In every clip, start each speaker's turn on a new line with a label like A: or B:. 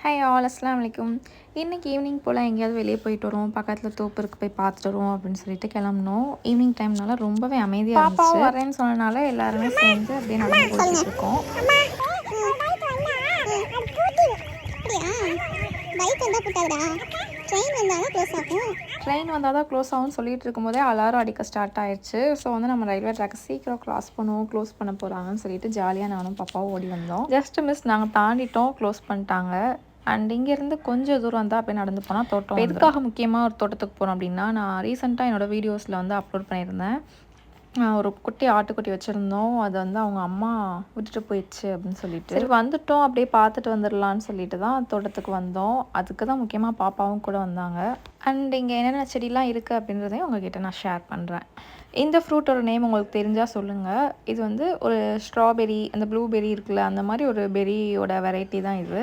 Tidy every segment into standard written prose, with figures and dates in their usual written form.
A: Hi all அஸ்ஸலாமு அலைக்கும். இன்றைக்கி ஈவினிங் போல் எங்கேயாவது வெளியே போயிட்டு வரோம், பக்கத்தில் தோப்பு இருக்கு போய் பார்த்துட்டு வரோம் அப்படின்னு சொல்லிட்டு கிளம்புனோம். ஈவினிங் டைம்னால ரொம்பவே அமைதியாக இருந்துச்சு. பாப்பாவும் வரேன்னு சொன்னனால எல்லாருமே சேர்ந்து அப்படியே நடந்து போயிட்டு இருக்கோம். ட்ரெயின் வந்தால் தான் க்ளோஸ் ஆகும்னு சொல்லிட்டு இருக்கும்போதே அலாரம் அடிக்க ஸ்டார்ட் ஆயிடுச்சு. ஸோ வந்து நம்ம ரயில்வே ட்ராக்கை சீக்கிரம் க்ளோஸ் பண்ண போகிறாங்கன்னு சொல்லிட்டு ஜாலியாக நானும் பாப்பாவும் ஓடி வந்தோம். ஜஸ்ட் மிஸ் நாங்கள் தாண்டிட்டோம், க்ளோஸ் பண்ணிட்டாங்க. அண்ட் இங்கேருந்து கொஞ்சம் தூரம் வந்தால் அப்படியே நடந்து போனால் தோட்டம். எதுக்காக முக்கியமாக ஒரு தோட்டத்துக்கு போகிறோம் அப்படின்னா, நான் ரீசெண்டாக என்னோடய வீடியோஸில் வந்து அப்லோட் பண்ணியிருந்தேன். ஒரு குட்டி ஆட்டுக்குட்டி வச்சுருந்தோம். அது வந்து அவங்க அம்மா விட்டுட்டு போயிடுச்சு அப்படின்னு சொல்லிட்டு, சரி வந்துட்டோம் அப்படியே பார்த்துட்டு வந்துடலான்னு சொல்லிட்டு தான் தோட்டத்துக்கு வந்தோம். அதுக்கு தான் முக்கியமாக பாப்பாவும் கூட வந்தாங்க. அண்ட் இங்கே என்னென்ன செடிலாம் இருக்குது அப்படின்றதையும் உங்ககிட்ட நான் ஷேர் பண்ணுறேன். இந்த ஃப்ரூட்டோட நேம் உங்களுக்கு தெரிஞ்சால் சொல்லுங்கள். இது வந்து ஒரு ஸ்ட்ராபெரி, அந்த ப்ளூபெரி இருக்குல்ல, அந்த மாதிரி ஒரு பெரியோட வெரைட்டி தான் இது.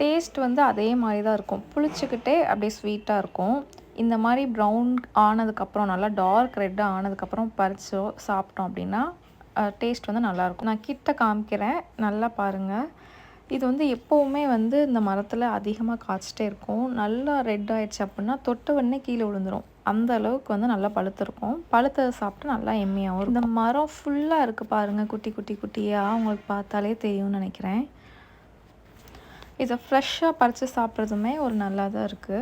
A: டேஸ்ட் வந்து அதே மாதிரி தான் இருக்கும், புளிச்சிக்கிட்டே அப்படியே ஸ்வீட்டாக இருக்கும். இந்த மாதிரி ப்ரௌன் ஆனதுக்கப்புறம், நல்லா டார்க் ரெட்டாக ஆனதுக்கப்புறம் பறித்து சாப்பிட்டோம் அப்படின்னா டேஸ்ட் வந்து நல்லாயிருக்கும். நான் கிட்ட காமிக்கிறேன், நல்லா பாருங்கள். இது வந்து எப்போவுமே வந்து இந்த மரத்தில் அதிகமாக காய்ச்சிட்டே இருக்கும். நல்லா ரெட் ஆகிடுச்சு அப்படின்னா தொட்ட உடனே கீழே விழுந்துடும். அந்த அளவுக்கு வந்து நல்லா பழுத்திருக்கும். பழுத்ததை சாப்பிட்டு நல்லா எம்மியாகவும். இந்த மரம் ஃபுல்லாக இருக்குது பாருங்கள், குட்டி குட்டி குட்டியாக. உங்களுக்கு பார்த்தாலே தெரியும்னு நினைக்கிறேன். இதை ஃப்ரெஷ்ஷாக பறித்து சாப்பிட்றதுமே ஒரு நல்லா தான் இருக்குது.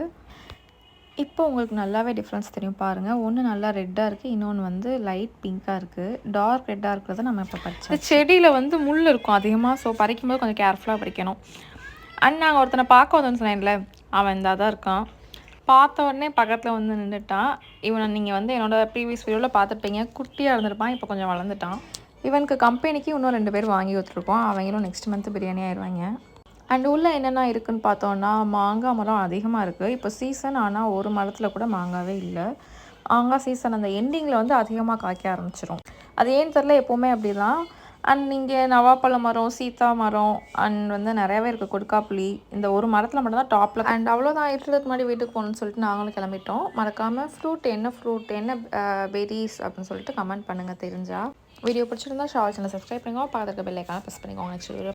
A: இப்போ உங்களுக்கு நல்லாவே டிஃப்ரென்ஸ் தெரியும் பாருங்கள். ஒன்று நல்லா ரெட்டாக இருக்குது, இன்னொன்று வந்து லைட் பிங்க்காக இருக்குது. டார்க் ரெட்டாக இருக்கிறத நம்ம இப்போ பறிச்சோம். இந்த செடியில் வந்து முள் இருக்கும் அதிகமாக, ஸோ பறிக்கும்போது கொஞ்சம் கேர்ஃபுல்லாக பறிக்கணும். அண்ட் நாங்கள் ஒருத்தனை பார்க்க வந்தோன்னு சொன்னேன்ல, அவன் இந்த தான் இருக்கான். பார்த்த உடனே பக்கத்தில் வந்து நின்றுட்டான். இவனை நீங்கள் வந்து என்னோடய ப்ரீவியஸ் வீடியோவில் பார்த்துருப்பீங்க. குட்டியாக இருந்திருப்பான், இப்போ கொஞ்சம் வளர்ந்துட்டான். இவனுக்கு கம்பெனிக்கு இன்னும் 2 பேர் வாங்கி கொடுத்துருக்கோம். அவங்களும் நெக்ஸ்ட் மந்த் பிரியாணி ஆயிடுவாங்க. அண்ட் உள்ளே என்னென்ன இருக்குதுன்னு பார்த்தோன்னா, மாங்காய் மரம் அதிகமாக இருக்குது. இப்போ சீசன், ஆனால் ஒரு மரத்தில் கூட மாங்காவே இல்லை. மாங்காய் சீசன் அந்த எண்டிங்கில் வந்து அதிகமாக காய்க்க ஆரம்பிச்சிடும். அது ஏன்னு தெரில, எப்போவுமே அப்படி தான். அண்ட் இங்கே நவாப்பழ மரம், சீத்தா மரம், அண்ட் வந்து நிறையாவே இருக்குது கொடுக்காப்புளி. இந்த ஒரு மரத்தில் மட்டும்தான் டாப்பில். அண்ட் அவ்வளோதான், இருக்கிறதுக்கு முன்னாடி வீட்டுக்கு போகணுன்னு சொல்லிட்டு நாங்களும் கிளம்பிட்டோம். மறக்காமல் ஃப்ரூட் என்ன பெரிஸ் அப்படின்னு சொல்லிட்டு கமெண்ட் பண்ணுங்கள் தெரிஞ்சால். வீடியோ பிடிச்சிருந்தா ஷால் சேனல் சப்ஸ்கிரைப் பண்ணிக்கோங்க, பக்கத்துக்கு பெல் ஐக்கானை ப்ரெஸ் பண்ணிக்கோங்க. Next video